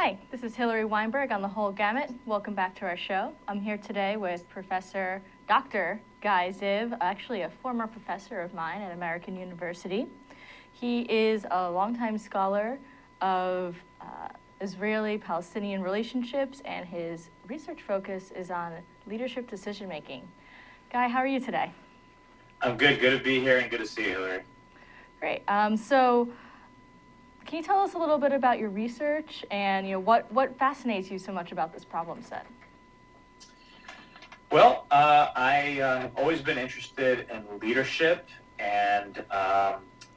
Hi, this is Hillary Weinberg on The Whole Gamut. Welcome back to our show. I'm here today with Professor Dr. Guy Ziv, actually a former professor of mine at American University. He is a longtime scholar of Israeli-Palestinian relationships, and his research focus is on leadership decision-making. Guy, how are you today? I'm good. Good to be here and good to see you, Hillary. Great. So can you tell us a little bit about your research and what fascinates you so much about this problem set? Well, I have always been interested in leadership and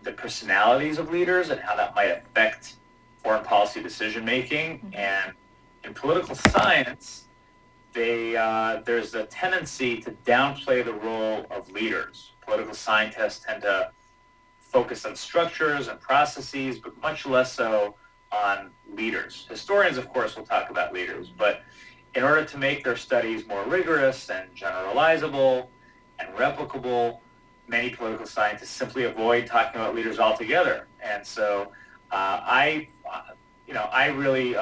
the personalities of leaders and how that might affect foreign policy decision-making. Mm-hmm. And in political science, there's a tendency to downplay the role of leaders. Political scientists tend to focus on structures and processes, but much less so on leaders. Historians, of course, will talk about leaders, but in order to make their studies more rigorous and generalizable and replicable, many political scientists simply avoid talking about leaders altogether. And so I really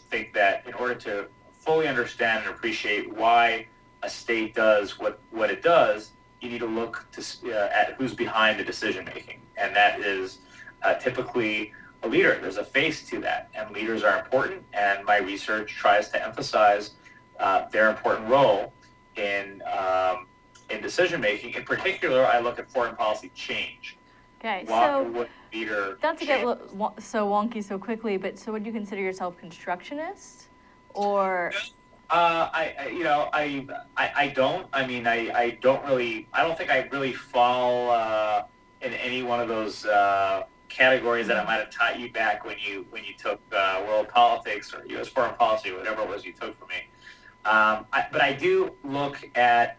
think that in order to fully understand and appreciate why a state does what it does, you need to look at who's behind the decision making, and that is typically a leader. There's a face to that, and leaders are important, and my research tries to emphasize their important role in decision making. In particular, I look at foreign policy change. Okay, so not to get so wonky so quickly, but so would you consider yourself constructionist, or? I don't. I mean, I don't think I really fall in any one of those categories that I might have taught you back when you took world politics or U.S. foreign policy, or whatever it was you took from me. But I do look at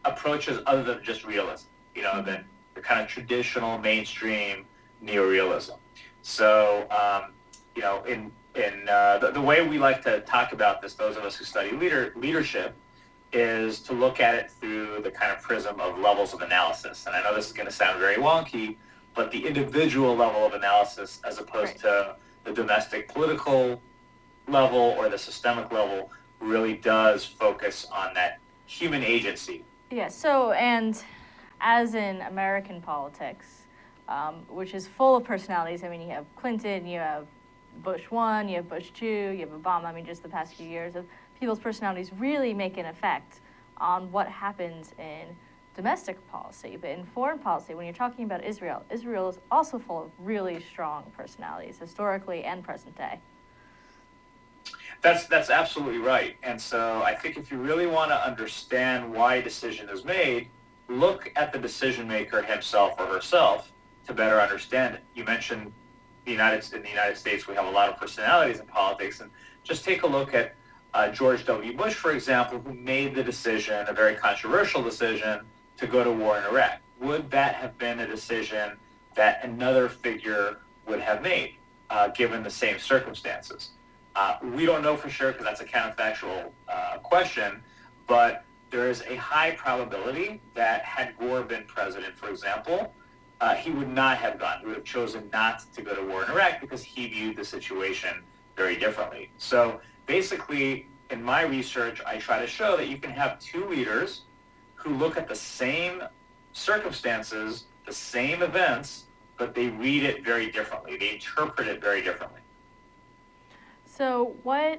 approaches other than just realism. The kind of traditional mainstream neorealism. So the way we like to talk about this, those of us who study leadership, is to look at it through the kind of prism of levels of analysis. And I know this is going to sound very wonky, but the individual level of analysis as opposed to the domestic political level or the systemic level really does focus on that human agency. Yeah, so, and as in American politics, which is full of personalities, I mean, you have Clinton, you have Bush 1, you have Bush 2, you have Obama. I mean, just the past few years of people's personalities really make an effect on what happens in domestic policy. But in foreign policy, when you're talking about Israel, Israel is also full of really strong personalities, historically and present day. That's absolutely right. And so I think if you really want to understand why a decision is made, look at the decision maker himself or herself to better understand it. You mentioned in the United States, we have a lot of personalities in politics, and just take a look at George W. Bush, for example, who made the decision, a very controversial decision, to go to war in Iraq. Would that have been a decision that another figure would have made, given the same circumstances? We don't know for sure because that's a counterfactual question, but there is a high probability that had Gore been president, for example, he would not have gone. He would have chosen not to go to war in Iraq because he viewed the situation very differently. So basically, in my research, I try to show that you can have two leaders who look at the same circumstances, the same events, but they read it very differently. They interpret it very differently. So we're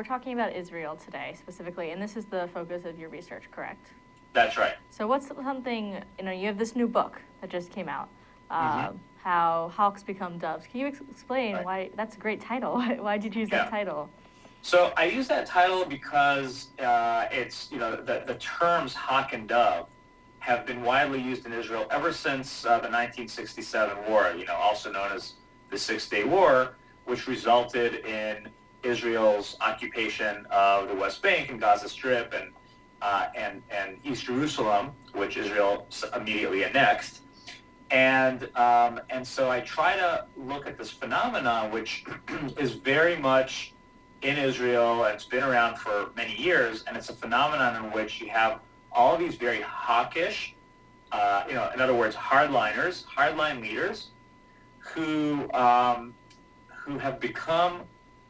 talking about Israel today specifically, and this is the focus of your research, correct? That's right. So what's something, you have this new book that just came out, How Hawks Become Doves. Can you explain why, that's a great title, why did you choose that title? So I use that title because it's, the terms hawk and dove have been widely used in Israel ever since the 1967 war, also known as the Six-Day War, which resulted in Israel's occupation of the West Bank and Gaza Strip and East Jerusalem, which Israel immediately annexed. And so I try to look at this phenomenon, which is very much in Israel, and it's been around for many years, and it's a phenomenon in which you have all these very hawkish, in other words, hardline leaders, who who have become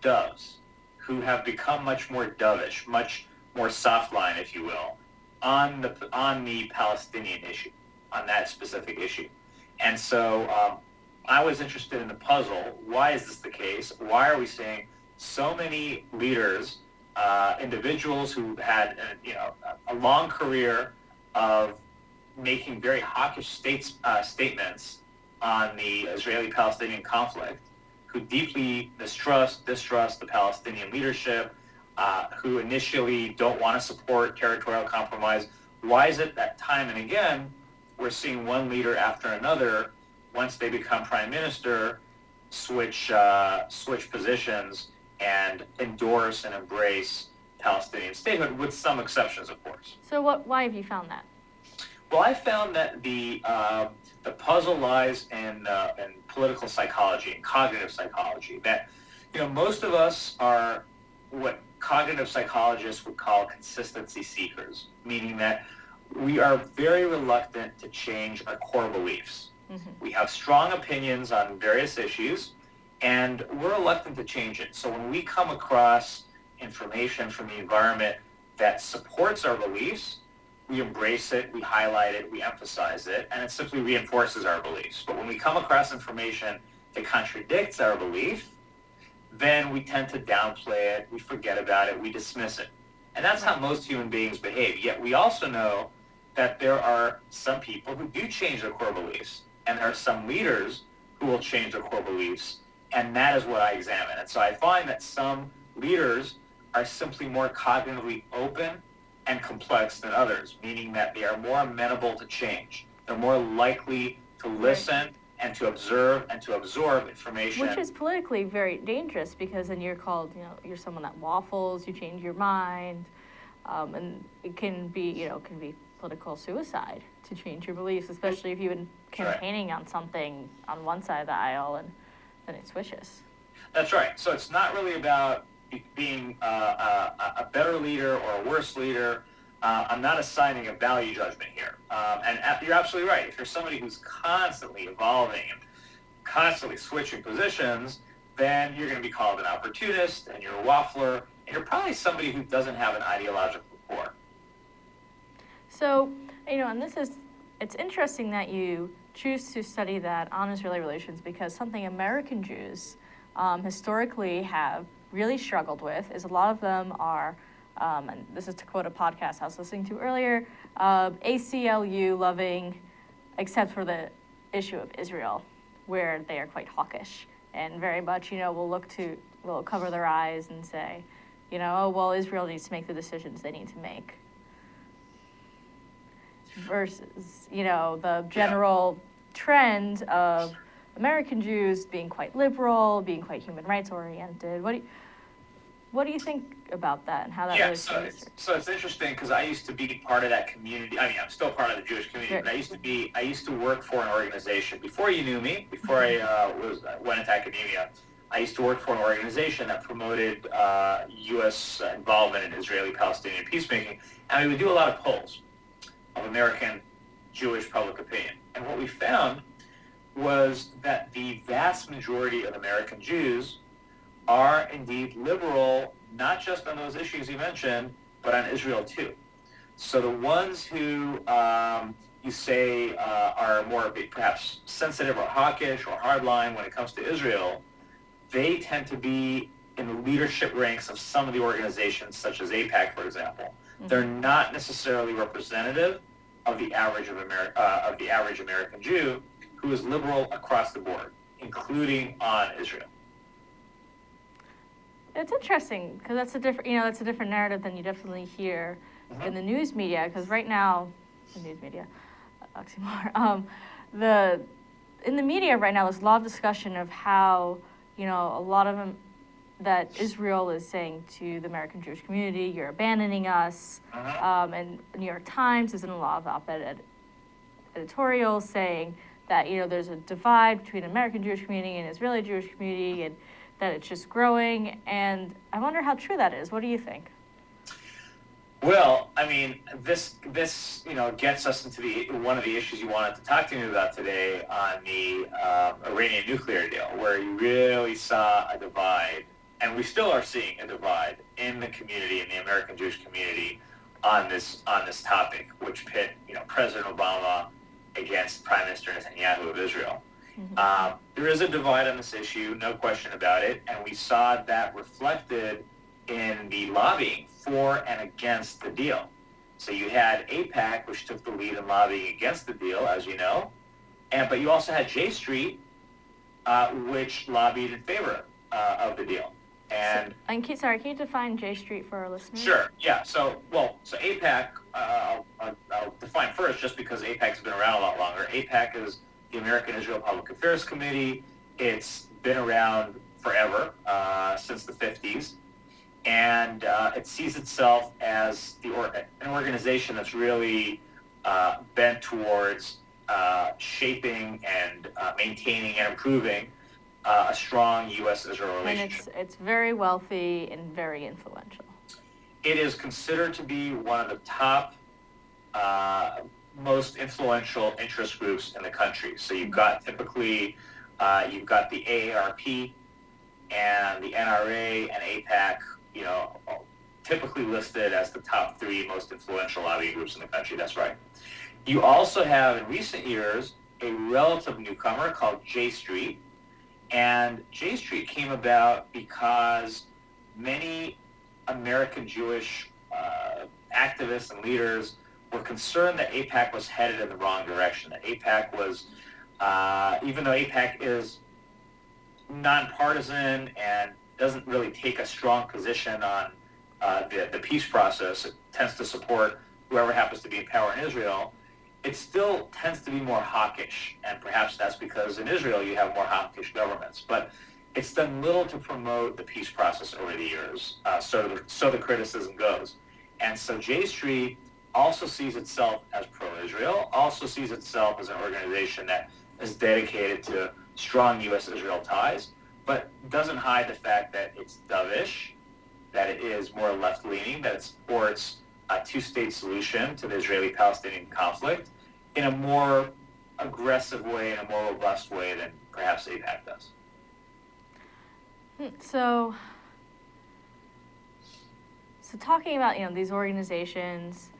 doves, who have become much more dovish, much more soft line, if you will, on the Palestinian issue, on that specific issue. And so I was interested in the puzzle. Why is this the case? Why are we seeing so many leaders, individuals who had a long career of making very hawkish statements on the Israeli-Palestinian conflict, who deeply distrust the Palestinian leadership, who initially don't want to support territorial compromise? Why is it that time and again we're seeing one leader after another, once they become prime minister, switch positions and endorse and embrace Palestinian statehood, with some exceptions, of course? So why have you found that? Well, I found that the puzzle lies in political psychology and cognitive psychology. That most of us are what cognitive psychologists would call consistency seekers, meaning that we are very reluctant to change our core beliefs. Mm-hmm. We have strong opinions on various issues, and we're reluctant to change it. So when we come across information from the environment that supports our beliefs, we embrace it, we highlight it, we emphasize it, and it simply reinforces our beliefs. But when we come across information that contradicts our belief, then we tend to downplay it, we forget about it, we dismiss it. And that's how most human beings behave. Yet we also know that there are some people who do change their core beliefs, and there are some leaders who will change their core beliefs, and that is what I examine. And so I find that some leaders are simply more cognitively open and complex than others, meaning that they are more amenable to change. They're more likely to listen and to observe and to absorb information. Which is politically very dangerous, because then you're called, you're someone that waffles, you change your mind, and it can be political suicide to change your beliefs, especially if you've been campaigning on something on one side of the aisle and then it switches. That's right. So it's not really about being a better leader or a worse leader. I'm not assigning a value judgment here. And you're absolutely right. If you're somebody who's constantly evolving and constantly switching positions, then you're going to be called an opportunist, and you're a waffler, and you're probably somebody who doesn't have an ideological core. So, and it's interesting that you choose to study that on Israeli relations, because something American Jews historically have really struggled with is a lot of them are, and this is to quote a podcast I was listening to earlier, ACLU loving, except for the issue of Israel, where they are quite hawkish and very much, will cover their eyes and say, oh, well, Israel needs to make the decisions they need to make. Versus, the general trend of American Jews being quite liberal, being quite human rights oriented. What do you think about that and how that really changes? So it's interesting, because I used to be part of that community. I mean, I'm still part of the Jewish community, but I used to work for an organization before you knew me, before I went into academia. I used to work for an organization that promoted U.S. involvement in Israeli-Palestinian peacemaking, and we would do a lot of polls of American Jewish public opinion. And what we found was that the vast majority of American Jews are indeed liberal, not just on those issues you mentioned, but on Israel too. So the ones who you say are more perhaps sensitive or hawkish or hardline when it comes to Israel, they tend to be in the leadership ranks of some of the organizations, such as AIPAC, for example. Mm-hmm. They're not necessarily representative of the average American Jew, who is liberal across the board, including on Israel. It's interesting, because that's a different narrative than you definitely hear in the news media. Because right now, the news media, oxymoron, in the media right now, there's a lot of discussion of how a lot of them, that Israel is saying to the American Jewish community, "You're abandoning us," and the New York Times is in a lot of op-ed editorials saying that there's a divide between the American Jewish community and Israeli Jewish community, and that it's just growing. And I wonder how true that is. What do you think? Well, I mean, this gets us into one of the issues you wanted to talk to me about today on the Iranian nuclear deal, where you really saw a divide, and we still are seeing a divide in the community, in the American Jewish community, on this topic, which pit President Obama against Prime Minister Netanyahu of Israel. Mm-hmm. There is a divide on this issue, no question about it, and we saw that reflected in the lobbying for and against the deal. So you had AIPAC, which took the lead in lobbying against the deal, as you know, but you also had J Street, which lobbied in favor of the deal. And sorry, can you define J Street for our listeners? Sure. Yeah. So AIPAC, I'll define first, just because AIPAC's been around a lot longer. AIPAC is the American Israel Public Affairs Committee. It's been around forever, since the 50s. And it sees itself as an organization that's really bent towards shaping and maintaining and improving a strong U.S.-Israel relationship. And it's very wealthy and very influential. It is considered to be one of the top most influential interest groups in the country. So you've got typically, you've got the AARP and the NRA and AIPAC, typically listed as the top 3 most influential lobbying groups in the country. That's right. You also have, in recent years, a relative newcomer called J Street. And J Street came about because many American Jewish activists and leaders were concerned that AIPAC was headed in the wrong direction. That AIPAC was, even though AIPAC is nonpartisan and doesn't really take a strong position on the peace process, it tends to support whoever happens to be in power in Israel, it still tends to be more hawkish, and perhaps that's because in Israel you have more hawkish governments. But it's done little to promote the peace process over the years, so the criticism goes. And so J Street also sees itself as pro-Israel, also sees itself as an organization that is dedicated to strong U.S.-Israel ties, but doesn't hide the fact that it's dovish, that it is more left-leaning, that it supports a two-state solution to the Israeli-Palestinian conflict in a more aggressive way, in a more robust way than perhaps AIPAC does. So talking about these organizations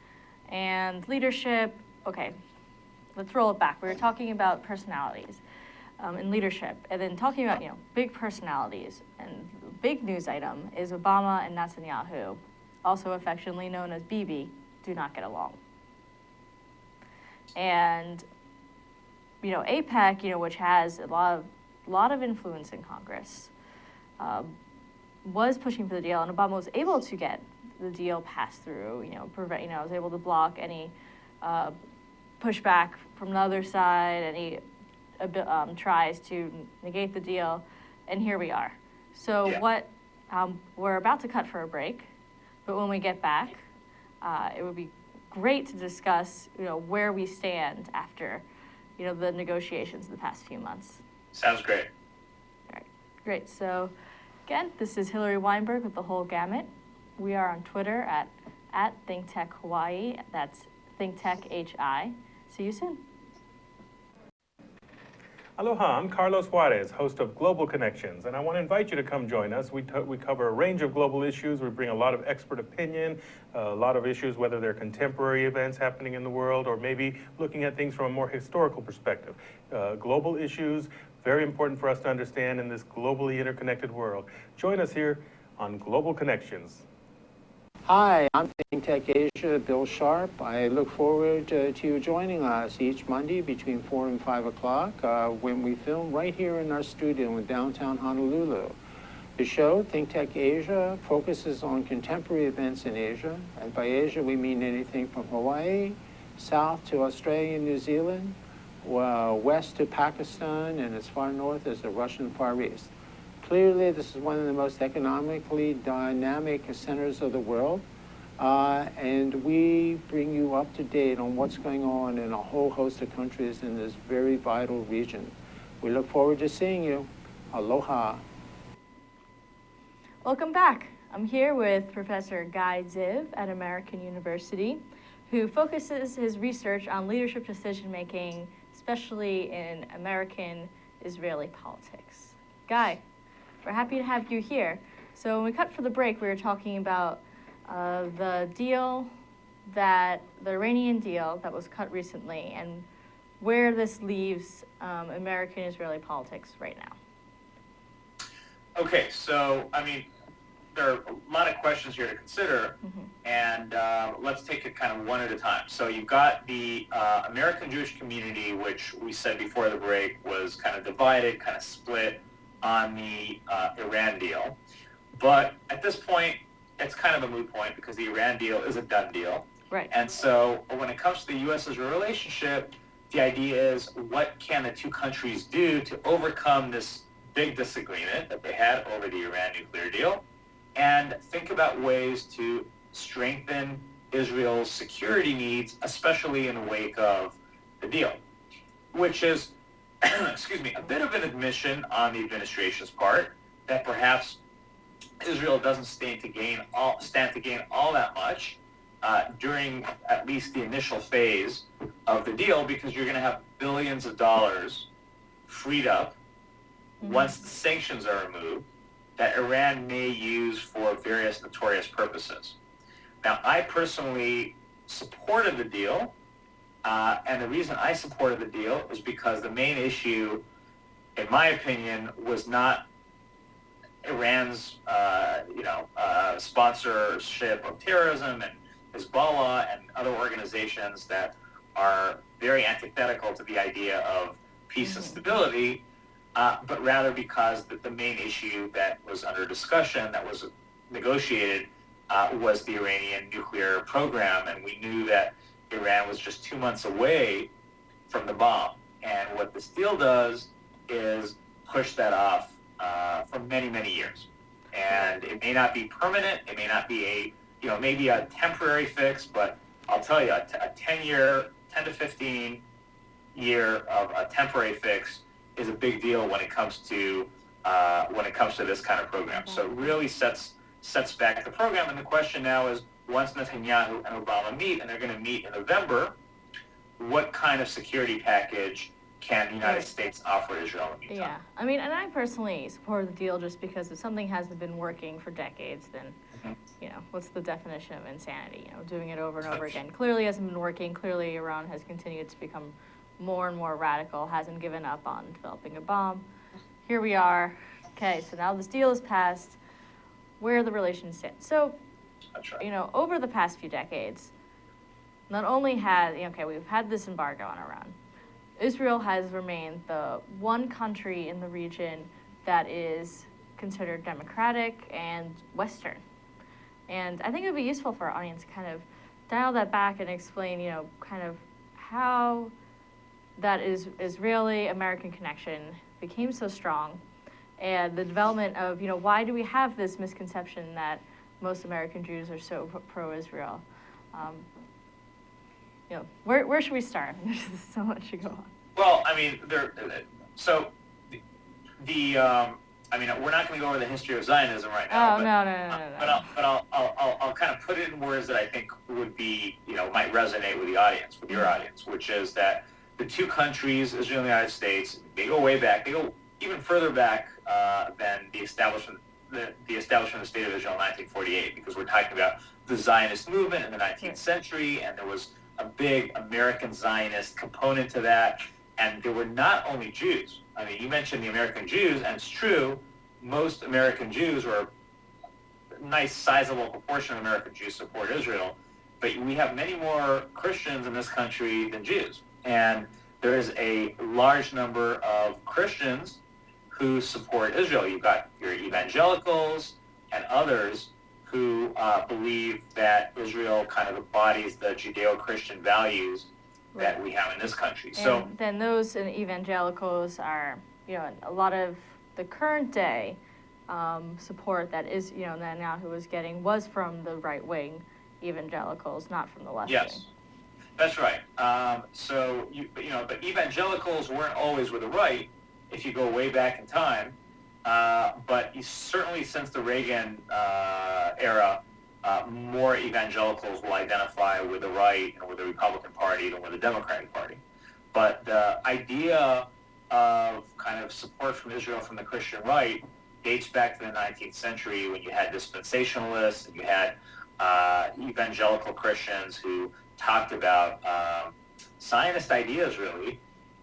and leadership, okay, let's roll it back. We were talking about personalities and leadership, and then talking about big personalities. And the big news item is Obama and Netanyahu, also affectionately known as Bibi, do not get along. And AIPAC, which has a lot of influence in Congress, was pushing for the deal, and Obama was able to get the deal passed through. Was able to block any pushback from the other side, any tries to negate the deal, and here we are. So we're about to cut for a break, but when we get back, it would be great to discuss where we stand after the negotiations the past few months. Sounds great. All right, great. So again, this is Hillary Weinberg with the whole gamut. We are on Twitter at ThinkTech Hawaii. That's ThinkTech HI. See you soon. Aloha, I'm Carlos Juarez, host of Global Connections, and I want to invite you to come join us. We cover a range of global issues. We bring a lot of expert opinion, a lot of issues, whether they're contemporary events happening in the world or maybe looking at things from a more historical perspective. Global issues, very important for us to understand in this globally interconnected world. Join us here on Global Connections. Hi, I'm ThinkTech Asia, Bill Sharp. I look forward to you joining us each Monday between 4 and 5 o'clock when we film right here in our studio in downtown Honolulu. The show, ThinkTech Asia, focuses on contemporary events in Asia. And by Asia, we mean anything from Hawaii, south to Australia and New Zealand, west to Pakistan, and as far north as the Russian Far East. Clearly, this is one of the most economically dynamic centers of the world, and we bring you up to date on what's going on in a whole host of countries in this very vital region. We look forward to seeing you. Aloha. Welcome back. I'm here with Professor Guy Ziv at American University, who focuses his research on leadership decision-making, especially in American Israeli politics. Guy, we're happy to have you here. So when we cut for the break, we were talking about the Iranian deal that was cut recently, and where this leaves American Israeli politics right now. Okay, so, I mean, there are a lot of questions here to consider, and let's take it kind of one at a time. So you've got the American Jewish community, which we said before the break was kind of divided, kind of split on the Iran deal. But at this point, it's kind of a moot point because the Iran deal is a done deal. Right. And so when it comes to the U.S.-Israel relationship, the idea is what can the two countries do to overcome this big disagreement that they had over the Iran nuclear deal, and think about ways to strengthen Israel's security needs, especially in the wake of the deal, which is, excuse me, a bit of an admission on the administration's part that perhaps Israel doesn't stand to gain all that much during at least the initial phase of the deal, because you're going to have billions of dollars freed up once the sanctions are removed that Iran may use for various notorious purposes. Now, I personally supported the deal, and the reason I supported the deal is because the main issue, in my opinion, was not Iran's, sponsorship of terrorism and Hezbollah and other organizations that are very antithetical to the idea of peace and stability, but rather because the main issue that was under discussion, that was negotiated, was the Iranian nuclear program, and we knew that Iran was just 2 months away from the bomb. And what this deal does is push that off for many, many years. And it may not be permanent, it may not be maybe a temporary fix, but I'll tell you, a 10 to 15 year of a temporary fix is a big deal when it comes to this kind of program. So it really sets back the program. And the question now is, once Netanyahu and Obama meet, and they're going to meet in November, what kind of security package can the United States offer Israel in the meantime? Yeah, I mean, and I personally support the deal just because if something hasn't been working for decades, then, what's the definition of insanity? Doing it over and over again. Clearly hasn't been working. Clearly Iran has continued to become more and more radical, hasn't given up on developing a bomb. Here we are. Okay, so now this deal is passed. Where the relations sit. So, That's right. over the past few decades, not only we've had this embargo on Iran, Israel has remained the one country in the region that is considered democratic and Western. And I think it would be useful for our audience to kind of dial that back and explain, kind of how that Israeli-American connection became so strong, and the development of, why do we have this misconception that most American Jews are so pro-Israel? Where should we start? There's so much to go on. Well, I mean, we're not going to go over the history of Zionism right now. Oh, no. But I'll kind of put it in words that I think would be, might resonate with the audience, with your audience, which is that the two countries, Israel and the United States, they go way back. They go even further back than the establishment of the State of Israel in 1948, because we're talking about the Zionist movement in the 19th century, and there was a big American Zionist component to that. And there were not only Jews. I mean, you mentioned the American Jews, and it's true, most American Jews, or a nice sizable proportion of American Jews, support Israel, but we have many more Christians in this country than Jews. And there is a large number of Christians who support Israel. You've got your evangelicals and others who believe that Israel kind of embodies the Judeo-Christian values that we have in this country. And so then those evangelicals are, a lot of the current day support that is, Netanyahu was getting was from the right-wing evangelicals, not from the left wing. Yes, that's right. But evangelicals weren't always with the right. If you go way back in time, but certainly since the Reagan era, more evangelicals will identify with the right and with the Republican Party than with the Democratic Party. But the idea of kind of support from Israel from the Christian right dates back to the 19th century when you had dispensationalists and you had evangelical Christians who talked about Zionist ideas, really,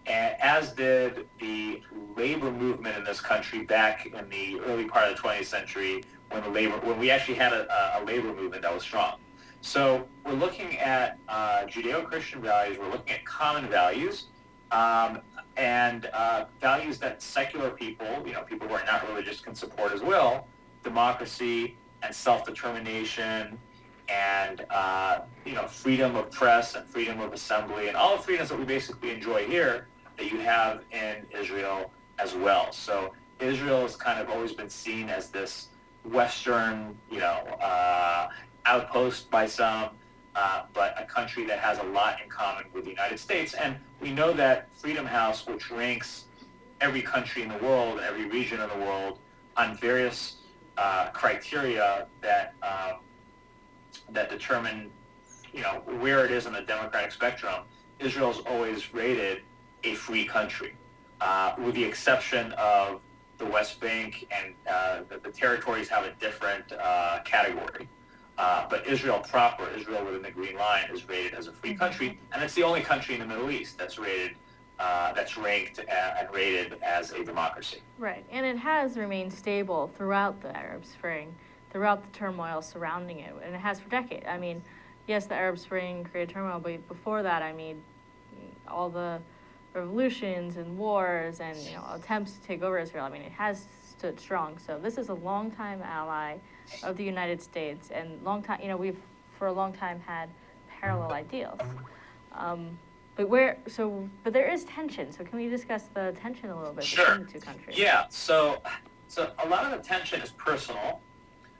as did the labor movement in this country back in the early part of the 20th century when we actually had a labor movement that was strong. So we're looking at Judeo-Christian values, we're looking at common values, and values that secular people, people who are not religious can support as well: democracy and self-determination and freedom of press and freedom of assembly and all the freedoms that we basically enjoy here that you have in Israel as well. So Israel has kind of always been seen as this Western, outpost by some, but a country that has a lot in common with the United States. And we know that Freedom House, which ranks every country in the world, every region of the world, on various criteria that determine, where it is on the democratic spectrum, Israel's always rated a free country, with the exception of the West Bank, and the territories have a different category. But Israel proper, Israel within the Green Line, is rated as a free country, and it's the only country in the Middle East that's rated, that's ranked and rated as a democracy. Right, and it has remained stable throughout the Arab Spring, throughout the turmoil surrounding it, and it has for decades. I mean, yes, the Arab Spring created turmoil, but before that, all the revolutions and wars and attempts to take over Israel, it has stood strong. So this is a longtime ally of the United States, and we've for a long time had parallel ideals. But there is tension. So can we discuss the tension a little bit between the two countries? Yeah. So a lot of the tension is personal.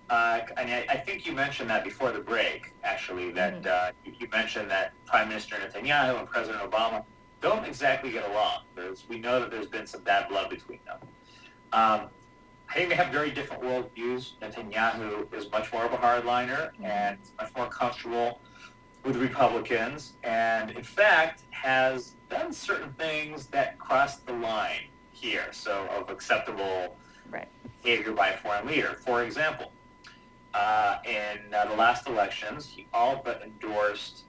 I think you mentioned that before the break, actually, that you mentioned that Prime Minister Netanyahu and President Obama don't exactly get along. We know that there's been some bad blood between them. I think they have very different worldviews. Netanyahu is much more of a hardliner and much more comfortable with Republicans, and in fact has done certain things that cross the line here, so of acceptable behavior by a foreign leader. For example, in the last elections, he all but endorsed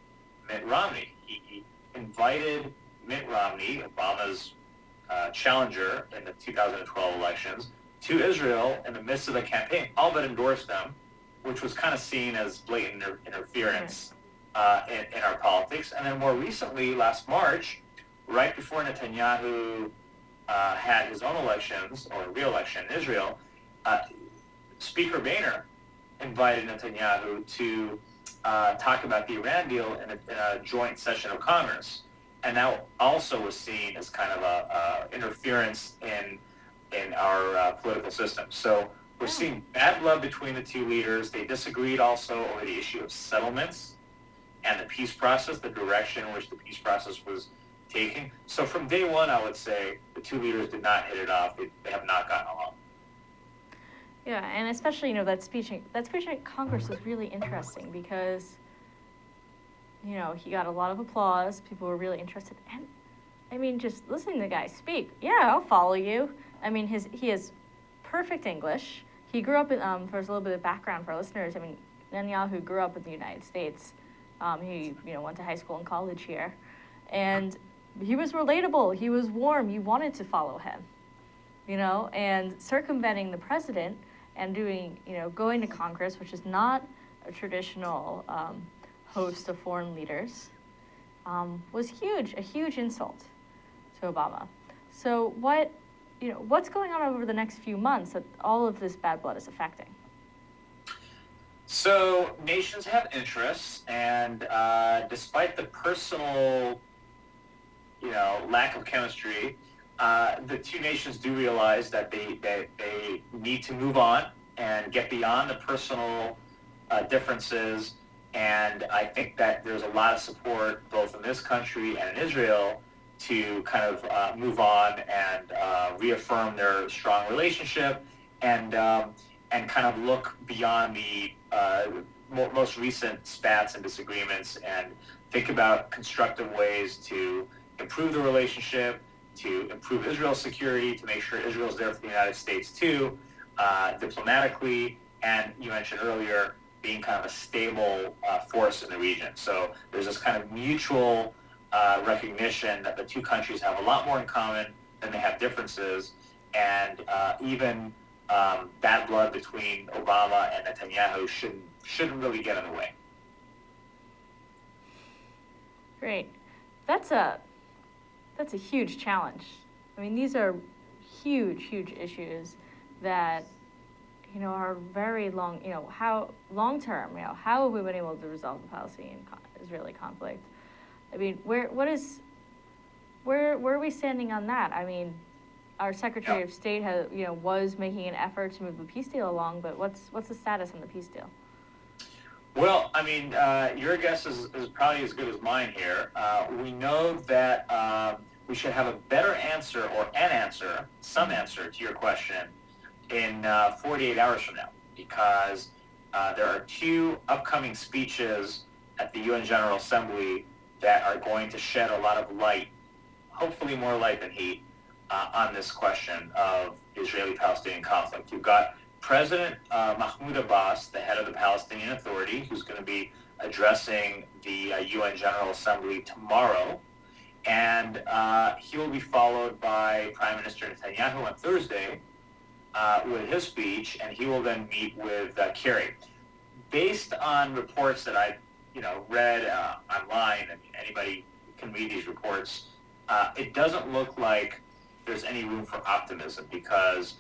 Mitt Romney. He invited Mitt Romney, Obama's challenger in the 2012 elections, to Israel in the midst of the campaign, all but endorsed them, which was kind of seen as blatant interference in our politics. And then more recently, last March, right before Netanyahu had his own elections, or re-election in Israel, Speaker Boehner invited Netanyahu to talk about the Iran deal in a joint session of Congress. And that also was seen as kind of a interference in our political system. So we're seeing bad blood between the two leaders. They disagreed also over the issue of settlements and the peace process, the direction in which the peace process was taking. So from day one, I would say the two leaders did not hit it off. They have not gotten along. Yeah, and especially, that speech at Congress was really interesting because, he got a lot of applause. People were really interested. And, just listening to the guy speak, I'll follow you. He has perfect English. He grew up in, for a little bit of background for our listeners, Netanyahu grew up in the United States. He, went to high school and college here. And he was relatable. He was warm. You wanted to follow him, and circumventing the president and doing, going to Congress, which is not a traditional host of foreign leaders, was huge, a huge insult to Obama. So what's going on over the next few months that all of this bad blood is affecting? So nations have interests, and despite the personal, lack of chemistry, the two nations do realize that they need to move on and get beyond the personal differences. And I think that there's a lot of support both in this country and in Israel to kind of move on and reaffirm their strong relationship and kind of look beyond the most recent spats and disagreements and think about constructive ways to improve the relationship, to improve Israel's security, to make sure Israel's there for the United States too, diplomatically, and you mentioned earlier, being kind of a stable force in the region. So there's this kind of mutual recognition that the two countries have a lot more in common than they have differences, and even bad blood between Obama and Netanyahu shouldn't really get in the way. Great. That's a huge challenge. I mean, these are huge issues that, are very long, how long-term, how have we been able to resolve the Palestinian-Israeli conflict? I mean, where are we standing on that? I mean, our Secretary of State has, was making an effort to move the peace deal along, but what's the status on the peace deal? Well, I mean, your guess is probably as good as mine here. We know that we should have a better answer or some answer to your question in 48 hours from now, because there are two upcoming speeches at the UN General Assembly that are going to shed a lot of light, hopefully more light than heat, on this question of Israeli-Palestinian conflict. You've got President Mahmoud Abbas, the head of the Palestinian Authority, who's going to be addressing the UN General Assembly tomorrow, and he will be followed by Prime Minister Netanyahu on Thursday with his speech, and he will then meet with Kerry. Based on reports that I've read online, and anybody can read these reports, it doesn't look like there's any room for optimism, because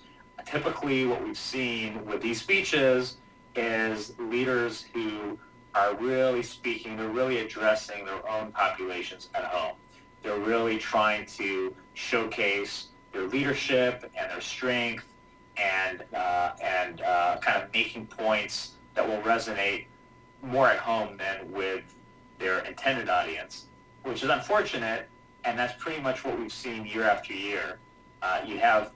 typically what we've seen with these speeches is leaders who are really speaking, they're really addressing their own populations at home. They're really trying to showcase their leadership and their strength and kind of making points that will resonate more at home than with their intended audience, which is unfortunate, and that's pretty much what we've seen year after year. You have,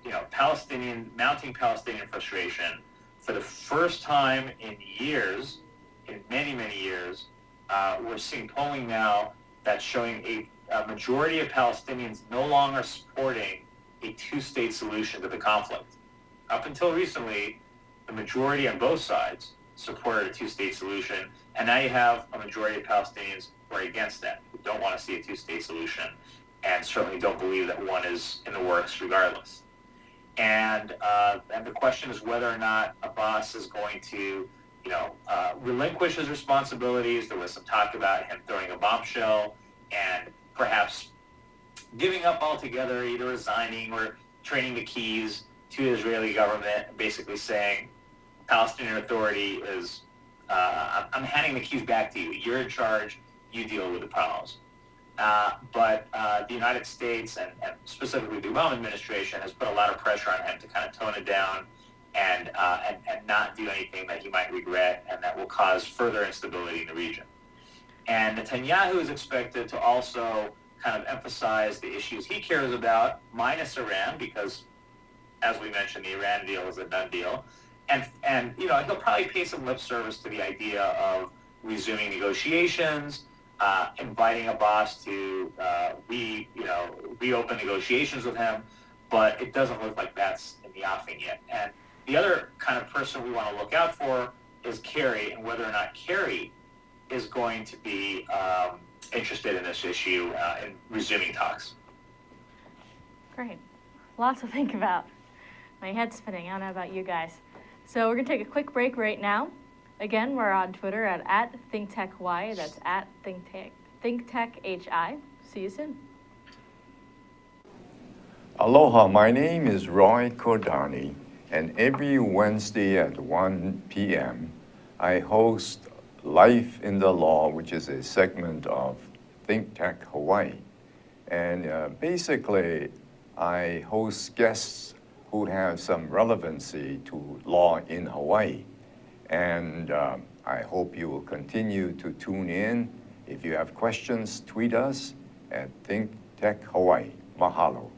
mounting Palestinian frustration. For the first time in years, in many, many years, we're seeing polling now that's showing a majority of Palestinians no longer supporting a two-state solution to the conflict. Up until recently, the majority on both sides supported a two-state solution, and now you have a majority of Palestinians who are against that, who don't want to see a two-state solution, and certainly don't believe that one is in the works regardless. And the question is whether or not Abbas is going to, relinquish his responsibilities. There was some talk about him throwing a bombshell and perhaps giving up altogether, either resigning or trading the keys to the Israeli government, and basically saying, Palestinian Authority is, I'm handing the keys back to you. You're in charge. You deal with the problems. But the United States and specifically the Obama administration has put a lot of pressure on him to kind of tone it down and not do anything that he might regret and that will cause further instability in the region. And Netanyahu is expected to also kind of emphasize the issues he cares about, minus Iran, because, as we mentioned, the Iran deal is a done deal. And he'll probably pay some lip service to the idea of resuming negotiations, inviting Abbas to reopen negotiations with him, but it doesn't look like that's in the offing yet. And the other kind of person we want to look out for is Kerry, and whether or not Kerry is going to be interested in this issue in resuming talks. Great. Lots to think about. My head's spinning. I don't know about you guys. So we're going to take a quick break right now. Again, we're on Twitter at ThinkTechY. That's at ThinkTechHI. See you soon. Aloha, my name is Roy Kodani, and every Wednesday at 1 p.m., I host Life in the Law, which is a segment of ThinkTech Hawaii. And basically, I host guests who have some relevancy to law in Hawaii. And I hope you will continue to tune in. If you have questions, tweet us at ThinkTech Tech Hawaii. Mahalo.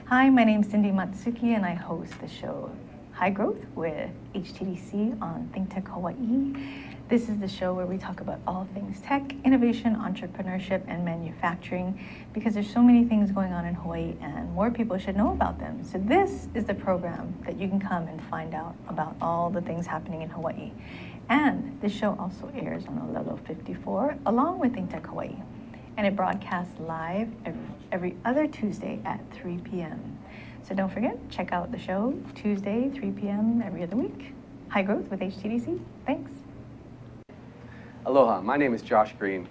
Hi, my name is Cindy Matsuki, and I host the show High Growth with HTDC on ThinkTech Hawaii. This is the show where we talk about all things tech, innovation, entrepreneurship, and manufacturing, because there's so many things going on in Hawaii and more people should know about them. So this is the program that you can come and find out about all the things happening in Hawaii. And this show also airs on Olelo 54 along with ThinkTech Hawaii. And it broadcasts live every other Tuesday at 3 p.m. So don't forget, check out the show Tuesday, 3 p.m. every other week. High Growth with HTDC. Thanks. Aloha, my name is Josh Green.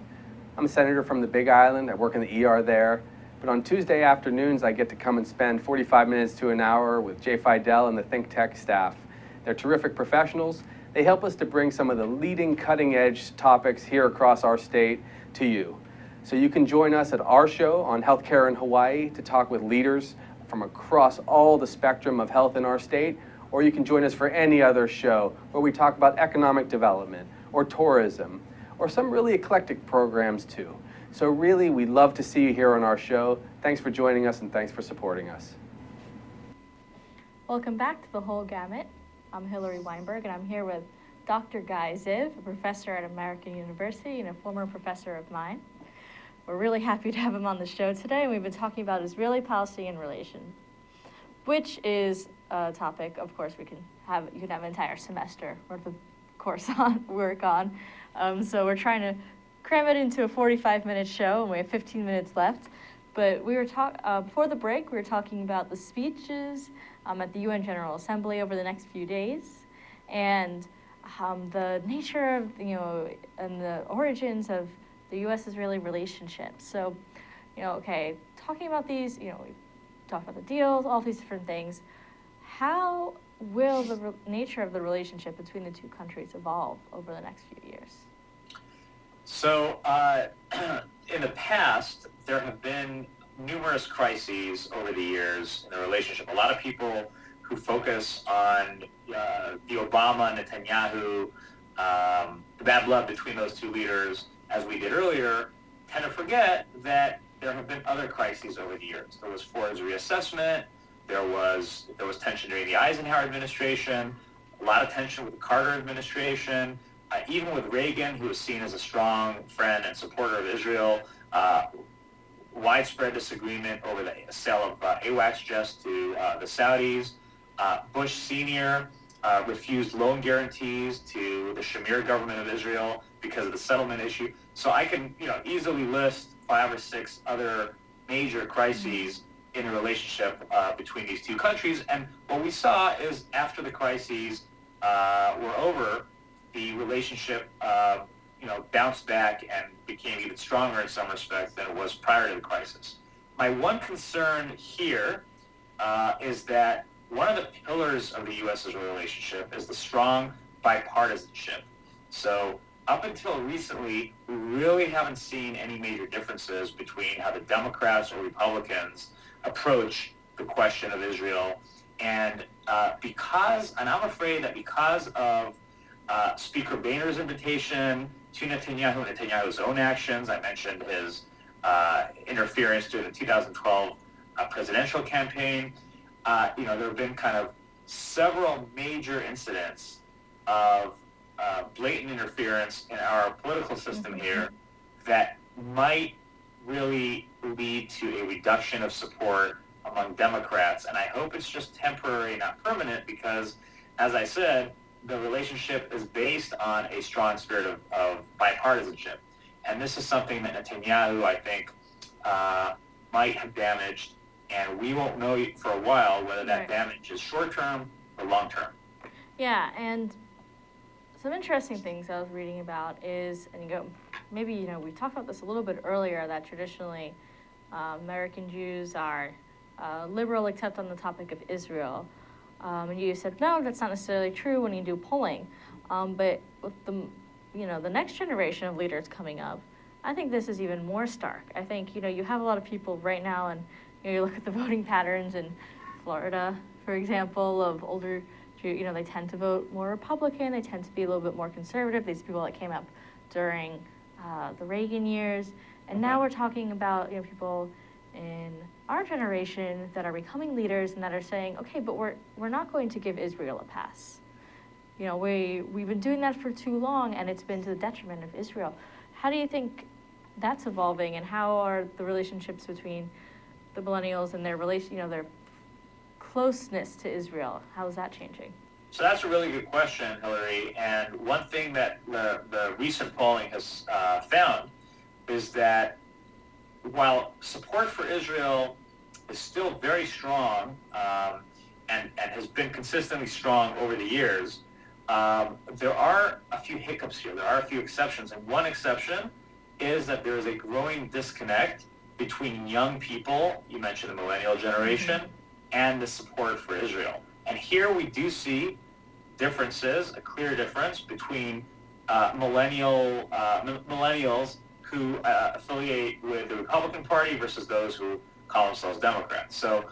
I'm a senator from the Big Island. I work in the ER there. But on Tuesday afternoons, I get to come and spend 45 minutes to an hour with Jay Fidel and the ThinkTech staff. They're terrific professionals. They help us to bring some of the leading cutting-edge topics here across our state to you. So you can join us at our show on healthcare in Hawaii to talk with leaders from across all the spectrum of health in our state, or you can join us for any other show where we talk about economic development or tourism or some really eclectic programs too. So really, we'd love to see you here on our show. Thanks for joining us and thanks for supporting us. Welcome back to The Whole Gamut. I'm Hillary Weinberg, and I'm here with Dr. Guy Ziv, a professor at American University and a former professor of mine. We're really happy to have him on the show today, and we've been talking about Israeli-Palestinian relations, which is a topic, of course, you can have an entire semester worth of course work on. So we're trying to cram it into a 45-minute show, and we have 15 minutes left. But we were before the break, we were talking about the speeches at the UN General Assembly over the next few days, and the nature of, and the origins of the U.S.-Israeli relationship. So, talking about these, we talked about the deals, all these different things. How will the nature of the relationship between the two countries evolve over the next few years? So, in the past, there have been numerous crises over the years in the relationship. A lot of people who focus on the Obama-Netanyahu, the bad blood between those two leaders, as we did earlier, tend to forget that there have been other crises over the years. There was Ford's reassessment, there was tension during the Eisenhower administration, a lot of tension with the Carter administration, even with Reagan, who was seen as a strong friend and supporter of Israel, widespread disagreement over the sale of AWACS just to the Saudis. Bush Sr. Refused loan guarantees to the Shamir government of Israel because of the settlement issue. So I can easily list 5 or 6 other major crises in the relationship between these two countries. And what we saw is after the crises were over, the relationship bounced back and became even stronger in some respects than it was prior to the crisis. My one concern here is that one of the pillars of the U.S.-Israel relationship is the strong bipartisanship. So up until recently, we really haven't seen any major differences between how the Democrats or Republicans approach the question of Israel. And I'm afraid that because of Speaker Boehner's invitation to Netanyahu and Netanyahu's own actions, I mentioned his interference during the 2012 presidential campaign, there have been kind of several major incidents of blatant interference in our political system here that might really lead to a reduction of support among Democrats. And I hope it's just temporary, not permanent, because, as I said, the relationship is based on a strong spirit of bipartisanship. And this is something that Netanyahu, I think, might have damaged. And we won't know for a while whether that damage is short-term or long-term. Yeah, and some interesting things I was reading about is, we talked about this a little bit earlier, that traditionally American Jews are liberal except on the topic of Israel. And you said, no, that's not necessarily true when you do polling. But with the next generation of leaders coming up, I think this is even more stark. I think, you have a lot of people right now, and you look at the voting patterns in Florida, for example, of older Jews, they tend to vote more Republican, they tend to be a little bit more conservative, these people that came up during the Reagan years. And now we're talking about, people in our generation that are becoming leaders and that are saying, okay, but we're not going to give Israel a pass. We've been doing that for too long, and it's been to the detriment of Israel. How do you think that's evolving, and how are the relationships between the millennials and their their closeness to Israel? How is that changing? So that's a really good question, Hillary. And one thing that the recent polling has found is that while support for Israel is still very strong and has been consistently strong over the years, there are a few hiccups here. There are a few exceptions. And one exception is that there is a growing disconnect between young people, you mentioned the millennial generation, and the support for Israel. And here we do see differences, a clear difference between millennials who affiliate with the Republican Party versus those who call themselves Democrats. So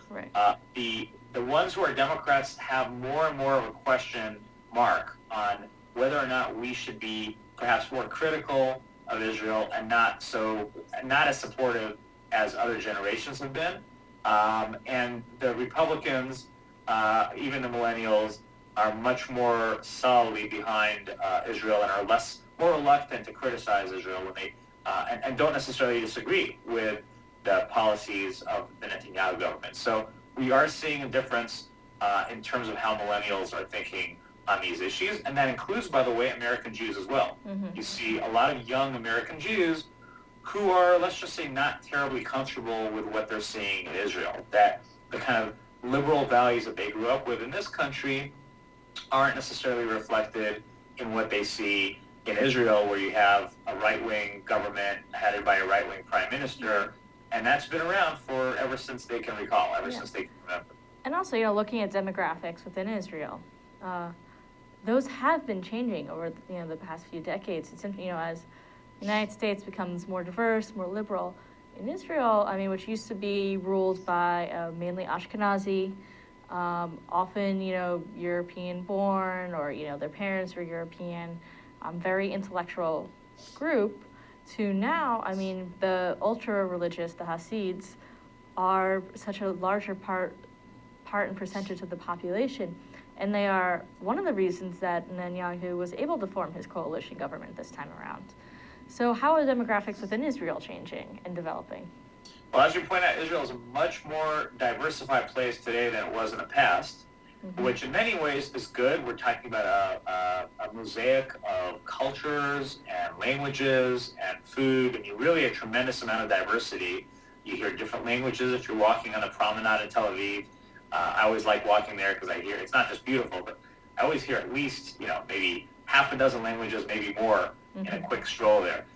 the ones who are Democrats have more and more of a question mark on whether or not we should be perhaps more critical of Israel and not as supportive as other generations have been. And the Republicans, even the millennials, are much more solidly behind Israel and are more reluctant to criticize Israel when they and don't necessarily disagree with the policies of the Netanyahu government. So we are seeing a difference in terms of how millennials are thinking on these issues, and that includes, by the way, American Jews as well. You see a lot of young American Jews who are, let's just say, not terribly comfortable with what they're seeing in Israel, that the kind of liberal values that they grew up with in this country aren't necessarily reflected in what they see in Israel, where you have a right-wing government headed by a right-wing prime minister, and that's been around for ever since they can recall, since they can remember. And also, looking at demographics within Israel, those have been changing over the past few decades. It's as the United States becomes more diverse, more liberal. In Israel, which used to be ruled by mainly Ashkenazi, often European-born, or their parents were European, very intellectual group, to now, the ultra-religious, the Hasids, are such a larger part and percentage of the population. And they are one of the reasons that Netanyahu was able to form his coalition government this time around. So how are demographics within Israel changing and developing? Well, as you point out, Israel is a much more diversified place today than it was in the past, which in many ways is good. We're talking about a mosaic of cultures and languages and food, and you really a tremendous amount of diversity. You hear different languages if you're walking on a promenade in Tel Aviv. I always like walking there because I hear it's not just beautiful, but I always hear at least maybe half a dozen languages, maybe more, in a quick stroll there.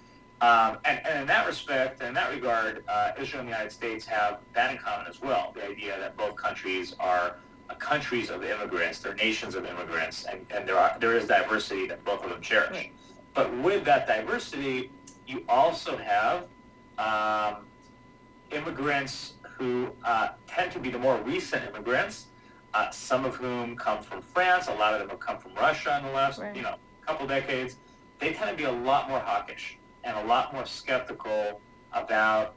And in that respect, in that regard, Israel and the United States have that in common as well. The idea that both countries are countries of immigrants, they're nations of immigrants, and there is diversity that both of them cherish. Right. But with that diversity, you also have immigrants who tend to be the more recent immigrants, some of whom come from France, a lot of them have come from Russia in the last couple decades. They tend to be a lot more hawkish and a lot more skeptical about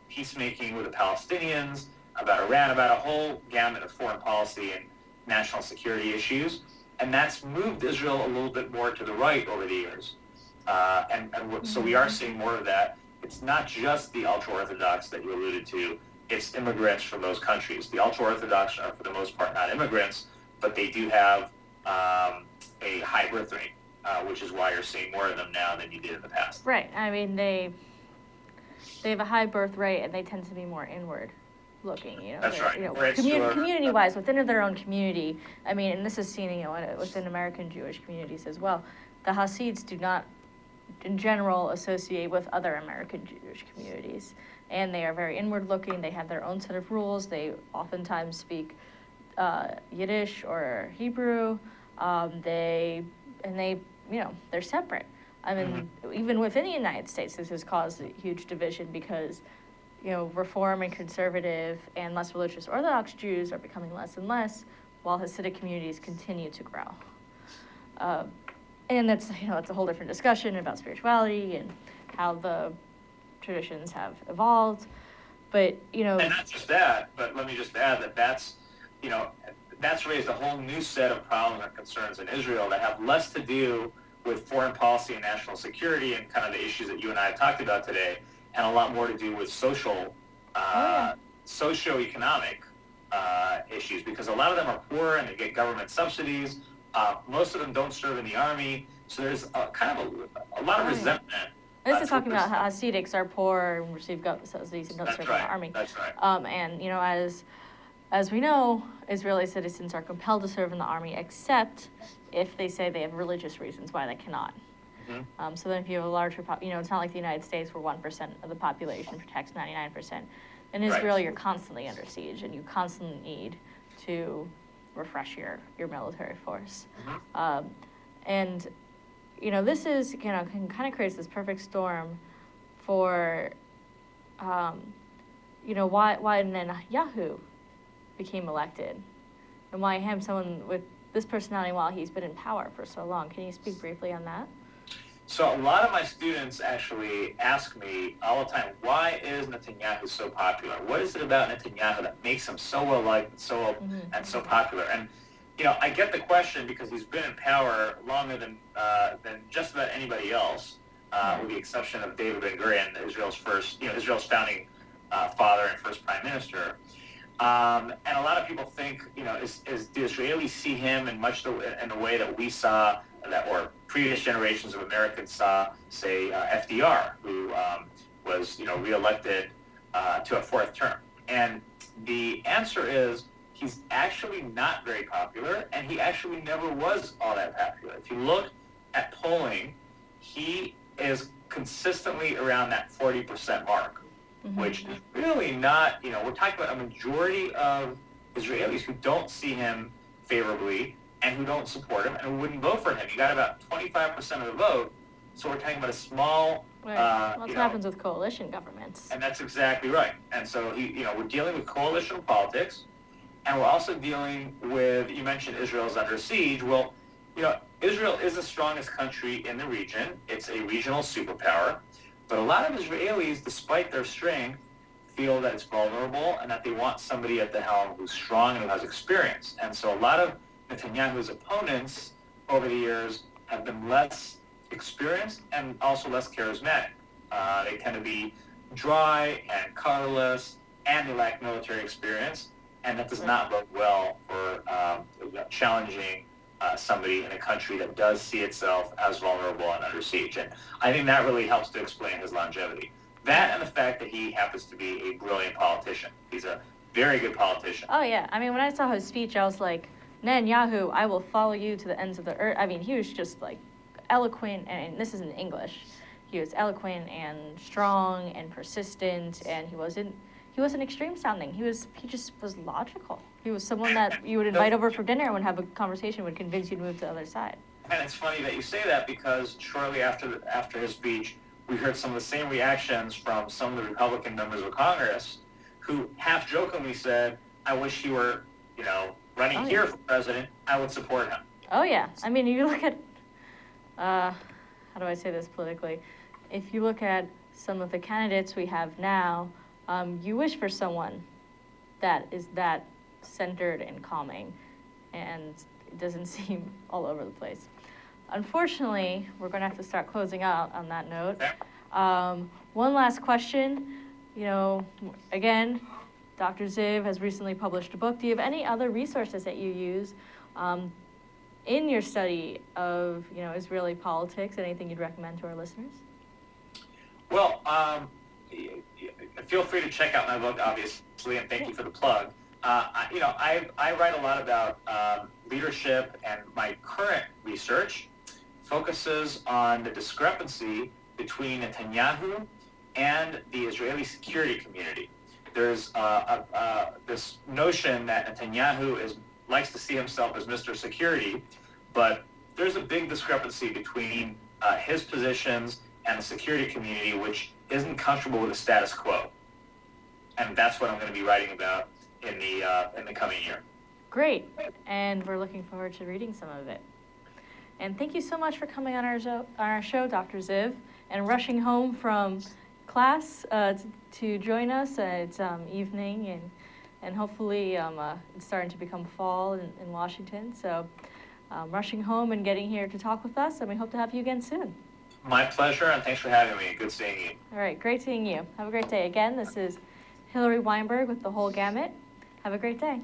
peacemaking with the Palestinians, about Iran, about a whole gamut of foreign policy and national security issues. And that's moved Israel a little bit more to the right over the years. So we are seeing more of that. It's not just the ultra-Orthodox that you alluded to, it's immigrants from those countries. The ultra-Orthodox are, for the most part, not immigrants, but they do have a high birth rate, which is why you're seeing more of them now than you did in the past. Right. They have a high birth rate, and they tend to be more inward looking. That's right. Community-wise, within their own community. And this is seen, within American Jewish communities as well. The Hasids do not, in general, associate with other American Jewish communities. And they are very inward-looking. They have their own set of rules. They oftentimes speak Yiddish or Hebrew. They're separate. Even within the United States, this has caused a huge division because, Reform and conservative and less religious Orthodox Jews are becoming less and less, while Hasidic communities continue to grow. And that's a whole different discussion about spirituality and how the traditions have evolved. But, And not just that, but let me just add that that's raised a whole new set of problems and concerns in Israel that have less to do with foreign policy and national security and kind of the issues that you and I have talked about today, and a lot more to do with socioeconomic issues, because a lot of them are poor and they get government subsidies. Most of them don't serve in the army, so there's a lot of resentment. This is talking about how Hasidics are poor and receive subsidies and don't serve in the army. That's right. And as we know, Israeli citizens are compelled to serve in the army, except if they say they have religious reasons why they cannot. Mm-hmm. So then if you have a larger, it's not like the United States where 1% of the population protects 99%. In Israel, you're constantly under siege, and you constantly need to refresh your military force. Mm-hmm. And this is, kind of creates this perfect storm for, why Netanyahu became elected, and why him, someone with this personality, while he's been in power for so long. Can you speak briefly on that? So a lot of my students actually ask me all the time, why is Netanyahu so popular? What is it about Netanyahu that makes him so well-liked and so popular? And I get the question because he's been in power longer than just about anybody else, with the exception of David Ben-Gurion, Israel's founding father and first prime minister. And a lot of people think, is the Israelis see him in the way that we saw, or previous generations of Americans saw, say, FDR, who was, reelected to a fourth term. And the answer is, he's actually not very popular, and he actually never was all that popular. If you look at polling, he is consistently around that 40% mark, which is really not, we're talking about a majority of Israelis who don't see him favorably and who don't support him and who wouldn't vote for him. You got about 25% of the vote, so we're talking about a small... Right. Well, that's what happens with coalition governments. And that's exactly right. And so, we're dealing with coalition politics, and we're also dealing with, you mentioned Israel's under siege. Well, Israel is the strongest country in the region. It's a regional superpower. But a lot of Israelis, despite their strength, feel that it's vulnerable and that they want somebody at the helm who's strong and who has experience. And so a lot of Netanyahu's opponents over the years have been less experienced and also less charismatic. They tend to be dry and colorless, and they lack military experience. And that does not bode well for challenging somebody in a country that does see itself as vulnerable and under siege. And I think that really helps to explain his longevity. That and the fact that he happens to be a brilliant politician. He's a very good politician. Oh, yeah. I mean, when I saw his speech, I was like, Netanyahu, I will follow you to the ends of the earth. I mean, he was just like eloquent, and this is in English. He was eloquent and strong and persistent, and he wasn't extreme sounding. He just was logical. He was someone that you would invite over for dinner and would have a conversation, would convince you to move to the other side. And it's funny that you say that, because shortly after his speech, we heard some of the same reactions from some of the Republican members of Congress who half-jokingly said, I wish he were, running here for president. I would support him. Oh, yeah. I mean, you look at, how do I say this politically? If you look at some of the candidates we have now, you wish for someone that is that centered and calming, and it doesn't seem all over the place. Unfortunately, we're going to have to start closing out on that note. One last question. Again, Dr. Ziv has recently published a book. Do you have any other resources that you use in your study of, Israeli politics? Anything you'd recommend to our listeners? Well, feel free to check out my book, obviously, and thank you for the plug. I write a lot about leadership, and my current research focuses on the discrepancy between Netanyahu and the Israeli security community. There's this notion that Netanyahu likes to see himself as Mr. Security, but there's a big discrepancy between his positions and the security community, which isn't comfortable with the status quo. And that's what I'm going to be writing about in the coming year. Great. And we're looking forward to reading some of it. And thank you so much for coming on our show, Dr. Ziv, and rushing home from class to join us. It's evening, and hopefully it's starting to become fall in Washington. So rushing home and getting here to talk with us, and we hope to have you again soon. My pleasure, and thanks for having me. Good seeing you. All right, great seeing you. Have a great day. Again, this is Hillary Weinberg with The Whole Gamut. Have a great day.